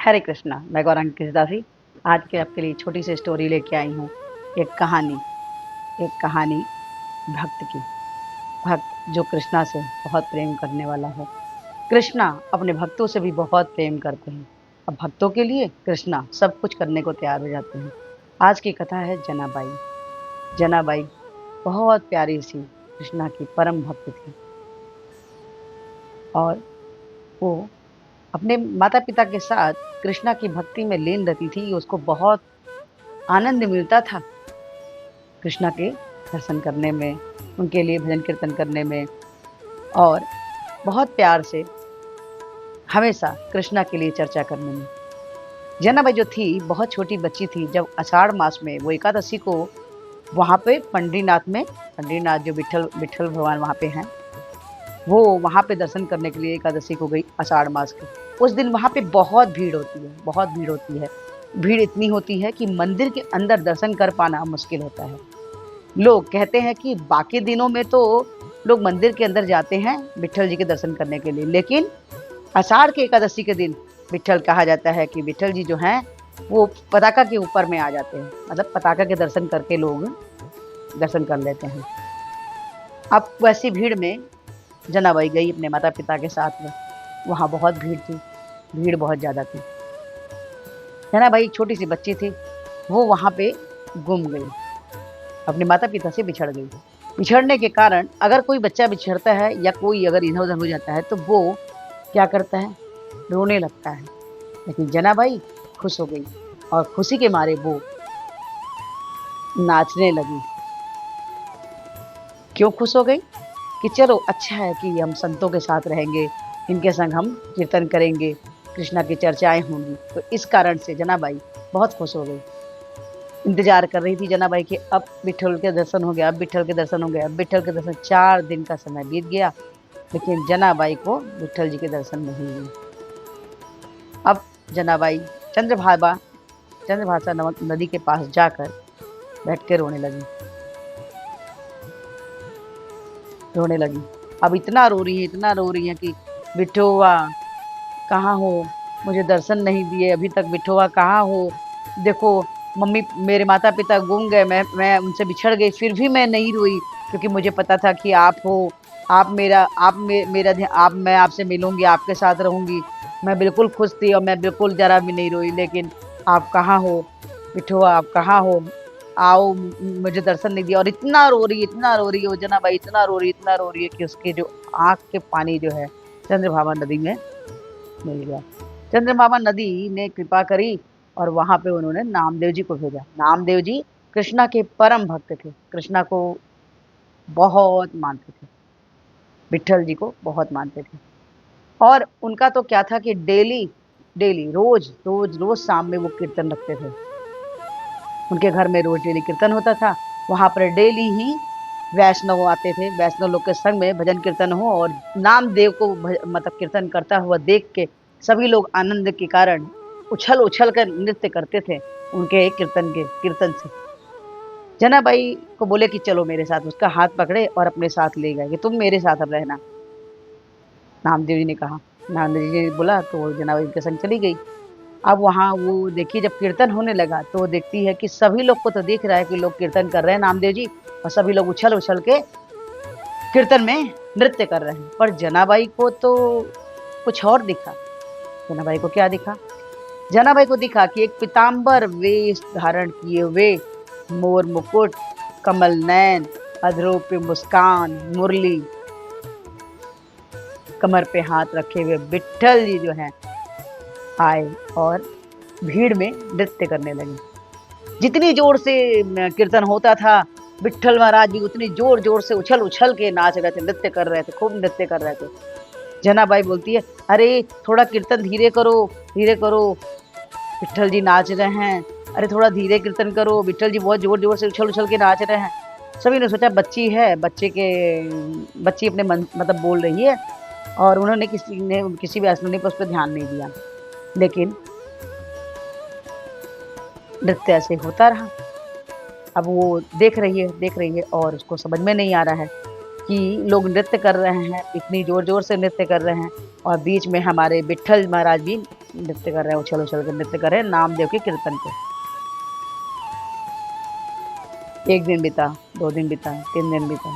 हरे कृष्णा। मैं गौरांग कृष्णदासी आज के आपके लिए छोटी सी स्टोरी लेके आई हूँ। एक कहानी एक कहानी भक्त की। भक्त जो कृष्णा से बहुत प्रेम करने वाला है। कृष्णा अपने भक्तों से भी बहुत प्रेम करते हैं। अब भक्तों के लिए कृष्णा सब कुछ करने को तैयार हो जाते हैं। आज की कथा है जनाबाई। जनाबाई बहुत प्यारी सी कृष्णा की परम भक्त थी और वो अपने माता पिता के साथ कृष्णा की भक्ति में लीन रहती थी। उसको बहुत आनंद मिलता था कृष्णा के दर्शन करने में, उनके लिए भजन कीर्तन करने में और बहुत प्यार से हमेशा कृष्णा के लिए चर्चा करने में। जनाबाई जो थी बहुत छोटी बच्ची थी। जब आषाढ़ मास में वो एकादशी को वहां पे पंडरीनाथ जो विठल विठल भगवान वहां पे हैं, वो वहां पे दर्शन करने के लिए एकादशी को गई आषाढ़ मास के। उस दिन वहां पे बहुत भीड़ होती है, बहुत भीड़ होती है। भीड़ इतनी होती है कि मंदिर के अंदर दर्शन कर पाना मुश्किल होता है। लोग कहते हैं कि बाकी दिनों में तो लोग मंदिर के अंदर जाते हैं विट्ठल जी के दर्शन करने के लिए, लेकिन आषाढ़ के एकादशी के दिन विट्ठल कहा जाता है कि विट्ठल जी जो हैं वो पताका के ऊपर में आ जाते हैं। मतलब पताका के दर्शन करके लोग दर्शन कर लेते हैं। अब वैसी भीड़ में जनाबाई गई अपने माता पिता के साथ में। वहां बहुत भीड़ थी, भीड़ बहुत ज्यादा थी। जनाबाई छोटी सी बच्ची थी, वो वहां पे गुम गई, अपने माता पिता से बिछड़ गई। बिछड़ने के कारण अगर कोई बच्चा बिछड़ता है या कोई अगर इधर उधर हो जाता है तो वो क्या करता है, रोने लगता है। लेकिन जनाबाई खुश हो गई और खुशी के मारे वो नाचने लगी। क्यों खुश हो गई? कि चलो अच्छा है कि हम संतों के साथ रहेंगे, इनके संग हम कीर्तन करेंगे, कृष्णा की चर्चाएं होंगी। तो इस कारण से जनाबाई बहुत खुश हो गई। इंतजार कर रही थी जनाबाई कि अब विठल के दर्शन हो गया, अब विठल के दर्शन हो गया, अब विठल के दर्शन। 4 दिन का समय बीत गया लेकिन जनाबाई को विठल जी के दर्शन नहीं हुए। अब जनाबाई चंद्रभागा चंद्रभाषा नमक नदी के पास जाकर बैठ के रोने लगी। अब इतना रो रही है, इतना रो रही है कि बिठोवा कहाँ हो, मुझे दर्शन नहीं दिए अभी तक, बिठोवा कहाँ हो, देखो मम्मी मेरे माता पिता गुम गए, मैं उनसे बिछड़ गई, फिर भी मैं नहीं रोई क्योंकि मुझे पता था कि आप हो। आप मेरा आप मे, मेरा ध्यान आप मैं आपसे मिलूंगी, आपके साथ रहूंगी। मैं बिल्कुल खुश थी और मैं बिल्कुल जरा भी नहीं रोई। लेकिन आप कहाँ हो बिठोआ, आप कहाँ हो, आओ, मुझे दर्शन नहीं दिया। और इतना रो रही है वो जनाबाई, इतना रो रही है कि उसके जो आंख के पानी जो है चंद्रभागा नदी में मिल गया। चंद्रभागा नदी ने कृपा करी और वहां पे उन्होंने नामदेव जी को भेजा। नामदेव जी कृष्णा के परम भक्त थे, कृष्णा को बहुत मानते थे, विट्ठल जी को बहुत मानते थे। और उनका तो क्या था कि डेली डेली रोज शाम में वो कीर्तन रखते थे। उनके घर में रोज डेली कीर्तन होता था। वहां पर डेली ही वैष्णव आते थे, वैष्णव लोग के संग में भजन कीर्तन हो और नामदेव को मतलब कीर्तन करता हुआ देख के सभी लोग आनंद के कारण उछल उछल कर नृत्य करते थे उनके कीर्तन से। जनाबाई को बोले कि चलो मेरे साथ, उसका हाथ पकड़े और अपने साथ ले गए कि तुम मेरे साथ अब रहना। नामदेव जी ने कहा, नामदेव जी ने बोला तो जनाबाई उनके संग चली गई। अब वहां वो देखिए जब कीर्तन होने लगा तो वो देखती है कि सभी लोग को तो दिख रहा है कि लोग कीर्तन कर रहे हैं नामदेव जी, और सभी लोग उछल उछल के कीर्तन में नृत्य कर रहे हैं। पर जनाबाई को तो कुछ और दिखा। जनाबाई को क्या दिखा? जनाबाई को दिखा कि एक पीताम्बर वेश धारण किए हुए, मोर मुकुट, कमल नयन, अधरों पे मुस्कान, मुरली कमर पे हाथ रखे हुए विट्ठल जी जो हैं आए और भीड़ में नृत्य करने लगे। जितनी जोर से कीर्तन होता था विट्ठल महाराज भी उतनी जोर जोर से उछल उछल के नाच रहे थे, नृत्य कर रहे थे, खूब नृत्य कर रहे थे। जनाबाई बोलती है, अरे थोड़ा कीर्तन धीरे करो, धीरे करो, विट्ठल जी नाच रहे हैं। अरे थोड़ा धीरे कीर्तन करो, विट्ठल जी बहुत जोर जोर से उछल उछल के नाच रहे हैं। सभी ने सोचा बच्ची है, बच्ची अपने मन मतलब बोल रही है, और उन्होंने किसी वैष्णव ने उस पर ध्यान नहीं दिया। लेकिन नृत्य ऐसे होता रहा। अब वो देख रही है और उसको समझ में नहीं आ रहा है कि लोग नृत्य कर रहे हैं, इतनी जोर जोर से नृत्य कर रहे हैं और बीच में हमारे विट्ठल महाराज भी नृत्य कर रहे हैं, उछल उछल के नृत्य कर रहे हैं नामदेव के कीर्तन पे। एक दिन बीता, 2 दिन बीता, 3 दिन बीता।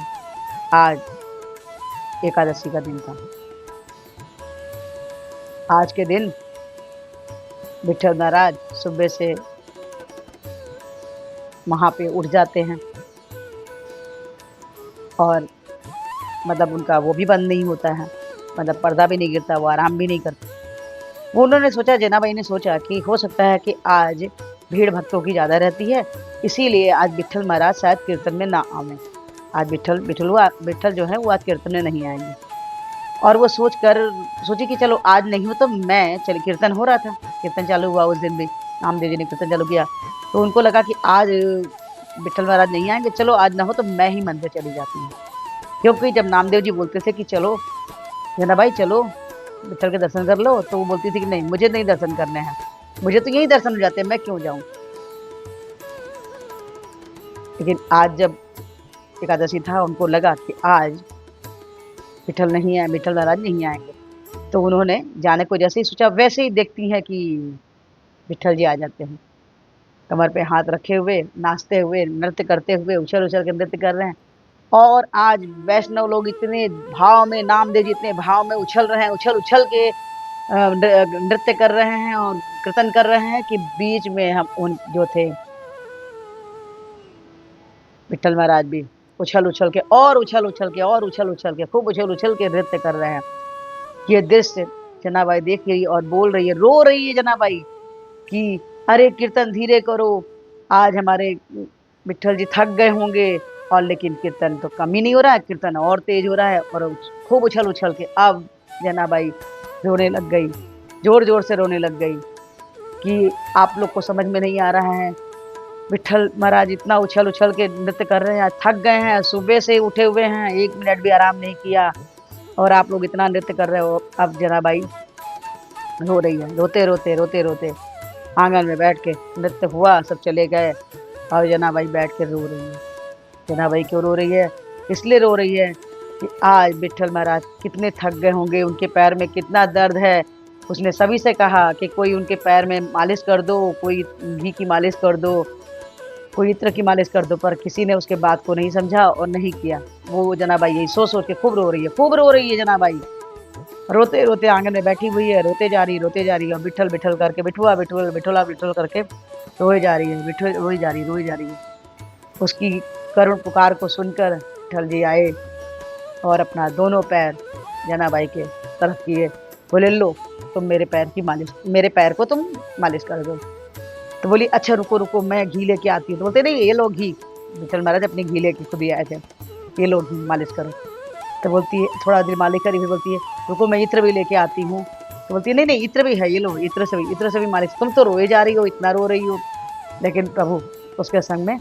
आज एकादशी का दिन था। आज के दिन विठल महाराज सुबह से वहां पे उठ जाते हैं और मतलब उनका वो भी बंद नहीं होता है, मतलब पर्दा भी नहीं गिरता, वो आराम भी नहीं करते। वो उन्होंने सोचा, जनाबाई ने सोचा कि हो सकता है कि आज भीड़ भक्तों की ज़्यादा रहती है, इसीलिए आज विठल महाराज शायद कीर्तन में ना आवें। आज विठल जो है वो आज कीर्तन में नहीं आएंगे। और वो सोची कि चलो आज नहीं हो तो मैं चल, कीर्तन हो रहा था, कीर्तन चालू हुआ उस दिन भी, नामदेव जी ने कीर्तन चालू किया, तो उनको लगा कि आज विठल महाराज नहीं आएंगे, चलो आज ना हो तो मैं ही मंदिर चली जाती हूँ। क्योंकि जब नामदेव जी बोलते थे कि चलो जनाबाई चलो विठल के दर्शन कर लो, तो वो बोलती थी कि नहीं, मुझे नहीं दर्शन करने हैं, मुझे तो यही दर्शन हो जाते हैं, मैं क्यों जाऊं। लेकिन आज जब एकादशी था, उनको लगा कि आज विठल नहीं है, विठल महाराज नहीं आएंगे, तो उन्होंने जाने को जैसे ही सोचा वैसे ही देखती हैं कि विठल जी आ जाते हैं, कमर पे हाथ रखे हुए, नाचते हुए, नृत्य करते हुए, उछल उछल के नृत्य कर रहे हैं। और आज वैष्णव लोग इतने भाव में, नामदेव जी इतने भाव में उछल रहे हैं, उछल उछल के नृत्य कर रहे हैं और कीर्तन कर रहे हैं कि बीच में हम उन जो थे विठल महाराज भी उछल उछल के और उछल उछल के और उछल उछल के खूब उछल उछल के नृत्य कर रहे हैं। ये दृश्य जनाबाई देख रही और बोल रही है, रो रही है जनाबाई कि अरे कीर्तन धीरे करो, आज हमारे विठल जी थक गए होंगे। और लेकिन कीर्तन तो कम ही नहीं हो रहा है, कीर्तन और तेज हो रहा है और खूब उछल उछल के अब जनाबाई रोने लग गई, जोर जोर से रोने लग गई कि आप लोग को समझ में नहीं आ रहा है, विठल महाराज इतना उछल उछल के नृत्य कर रहे हैं, थक गए हैं, सुबह से उठे हुए हैं, 1 मिनट भी आराम नहीं किया और आप लोग इतना नृत्य कर रहे हो। अब जनाबाई रो रही है, रोते रोते रोते रोते आंगन में बैठ के, नृत्य हुआ, सब चले गए और जनाबाई बैठ के रो रही है। जनाबाई क्यों रो रही है? इसलिए रो रही है कि आज विठल महाराज कितने थक गए होंगे, उनके पैर में कितना दर्द है। उसने सभी से कहा कि कोई उनके पैर में मालिश कर दो, कोई घी की मालिश कर दो, कोई इत्र की मालिश कर दो, पर किसी ने उसके बात को नहीं समझा और नहीं किया। वो जनाबाई यही सोच सोच के खूब रो रही है, खूब रो रही है जनाबाई, रोते रोते आंगन में बैठी हुई है, रोते जा रही और बिठल बिठल करके बिठुआ बिठुआ बिठोला बिठोल करके रोए जा रही है, बिठो रोई जा रही है। उसकी करुण पुकार को सुनकर विठल जी आए और अपना दोनों पैर जनाबाई के तरफ किए, बोले लो तुम मेरे पैर को तुम मालिश कर दो। तो बोली अच्छा रुको रुको मैं घी लेके आती हूँ। तो बोलते नहीं, ये लो घी, विठल महाराज अपने घी लेके खुद ही आए थे, ये लो घी मालिश करो। तो बोलती है, थोड़ा देर मालिश करी, फिर बोलती है रुको मैं इत्र भी लेके आती हूँ। तो बोलती है नहीं नहीं इत्र भी है, ये लो इत्र से भी मालिश। तुम तो रोए जा रही हो, इतना रो रही हो। लेकिन प्रभु उसके संग में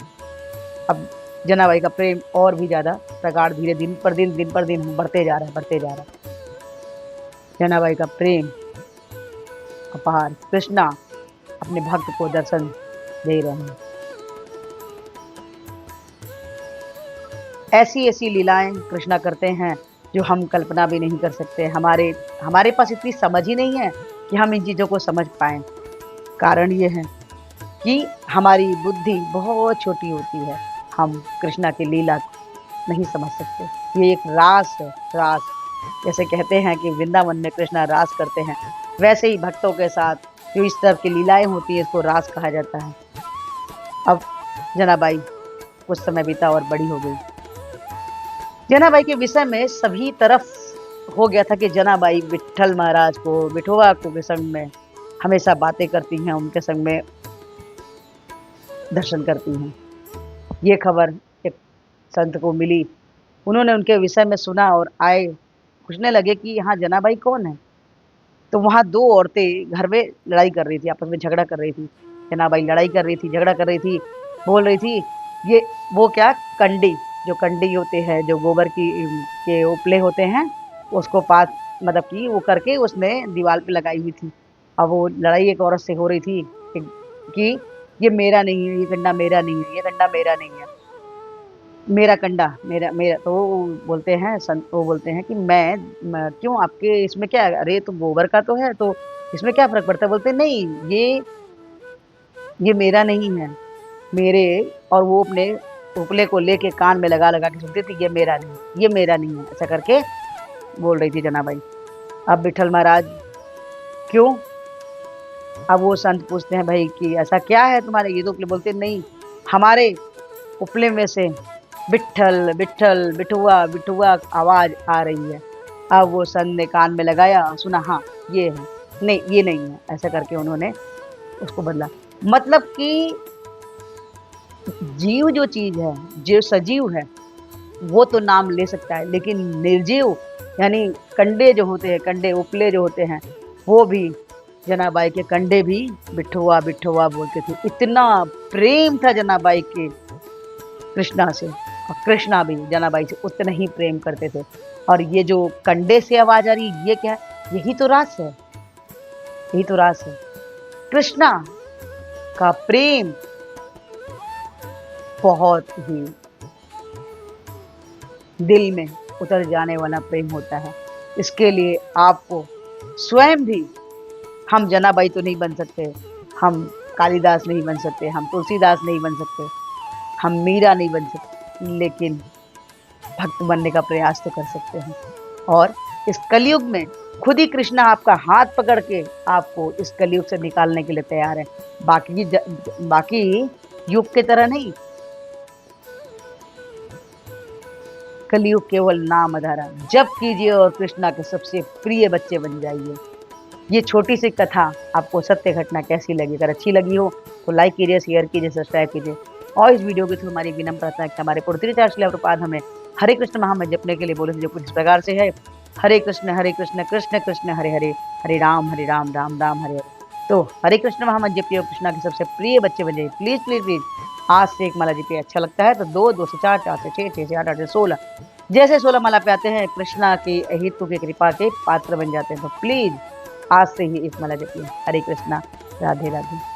अब जनाबाई का प्रेम और भी ज्यादा प्रगाढ़ धीरे दिन पर दिन बढ़ते जा रहा है। जनाबाई का प्रेम अपार, कृष्णा अपने भक्त को दर्शन दे रहे हैं। ऐसी ऐसी लीलाएं कृष्णा करते हैं जो हम कल्पना भी नहीं कर सकते। हमारे पास इतनी समझ ही नहीं है कि हम इन चीजों को समझ पाएं। कारण ये है कि हमारी बुद्धि बहुत छोटी होती है, हम कृष्णा की लीला नहीं समझ सकते। ये एक रास है, रास। जैसे कहते हैं कि वृंदावन में कृष्णा रास करते हैं, वैसे ही भक्तों के साथ जो इस तरह की लीलाएं होती है इसको रास कहा जाता है। अब जनाबाई कुछ समय बीता और बड़ी हो गई। जनाबाई के विषय में सभी तरफ हो गया था कि जनाबाई विठल महाराज को, विठोबा को के संग में हमेशा बातें करती हैं, उनके संग में दर्शन करती हैं। ये खबर एक संत को मिली, उन्होंने उनके विषय में सुना और आए, पूछने लगे कि यहाँ जनाबाई कौन है। तो वहाँ 2 औरतें घर में लड़ाई कर रही थी, आपस में झगड़ा कर रही थी। जनाबाई लड़ाई कर रही थी, झगड़ा कर रही थी, बोल रही थी ये वो क्या कंडी, जो कंडी होते हैं, जो गोबर की के उपले होते हैं, उसको पास मतलब कि वो करके उसने दीवार पे लगाई हुई थी। अब वो लड़ाई एक औरत से हो रही थी कि ये मेरा नहीं है, ये कंडा मेरा नहीं है, ये कंडा मेरा नहीं है, मेरा कंडा मेरा मेरा। तो वो बोलते हैं कि मैं क्यों आपके इसमें क्या है? अरे तो गोबर का तो है, तो इसमें क्या फर्क पड़ता है? बोलते नहीं, ये मेरा नहीं है, मेरे। और वो अपने उपले को लेके कान में लगा लगा के सुनती थी, ये मेरा नहीं, ये मेरा नहीं है, ऐसा करके बोल रही थी जनाबाई। अब विठल महाराज क्यों? अब वो संत पूछते हैं भाई कि ऐसा क्या है तुम्हारे? ये तो उपले बोलते नहीं, हमारे उपले में से विठल विठल बिठुआ बिठुआ आवाज आ रही है। अब वो संत ने कान में लगाया, सुना, हाँ ये है, नहीं ये नहीं है, ऐसा करके उन्होंने उसको बदला। मतलब कि जीव जो चीज है, जो सजीव है, वो तो नाम ले सकता है, लेकिन निर्जीव यानी कंडे जो होते हैं, कंडे उपले जो होते हैं, वो भी जनाबाई के कंडे भी बिठुआ बिठुआ बोलते थे। इतना प्रेम था जनाबाई के कृष्णा से, और कृष्णा भी जनाबाई से उतना ही प्रेम करते थे। और ये जो कंडे से आवाज आ रही है, ये क्या है? यही तो रास है, यही तो रास है। कृष्णा का प्रेम बहुत ही दिल में उतर जाने वाला प्रेम होता है। इसके लिए आपको स्वयं भी, हम जनाबाई तो नहीं बन सकते, हम कालिदास नहीं बन सकते, हम तुलसीदास नहीं बन सकते, हम मीरा नहीं बन सकते, लेकिन भक्त बनने का प्रयास तो कर सकते हैं। और इस कलयुग में खुद ही कृष्णा आपका हाथ पकड़ के आपको इस कलयुग से निकालने के लिए तैयार है। बाकी युग की तरह नहीं, कलयुग केवल नाम आधारा जप कीजिए और कृष्णा के सबसे प्रिय बच्चे बन जाइए। ये छोटी सी कथा आपको सत्य घटना कैसी लगी? अगर अच्छी लगी हो तो लाइक कीजिए, शेयर कीजिए, सब्सक्राइब कीजिए। और इस वीडियो के थ्रू हमारी विनम्र प्रार्थना है कि हमारे पुरतीचार्य हमें हरे कृष्ण महामंत्र जपने के लिए बोले, जो कुछ इस प्रकार से है: हरे कृष्ण कृष्ण कृष्ण हरे हरे, हरे राम राम राम हरे हरे। तो हरे कृष्ण महामंत्र जपिए, कृष्णा के सबसे प्रिय बच्चे बन जाइए। प्लीज प्लीज प्लीज आज से एक माला जपिए। अच्छा लगता है तो 2, 2 से 4, 4 से 6, 6 से 8, 8 से 16, जैसे 16 माला पे आते हैं कृष्णा की हितों की कृपा के पात्र बन जाते हैं। तो प्लीज आज से ही इस माला जपिए। हरे कृष्णा, राधे राधे।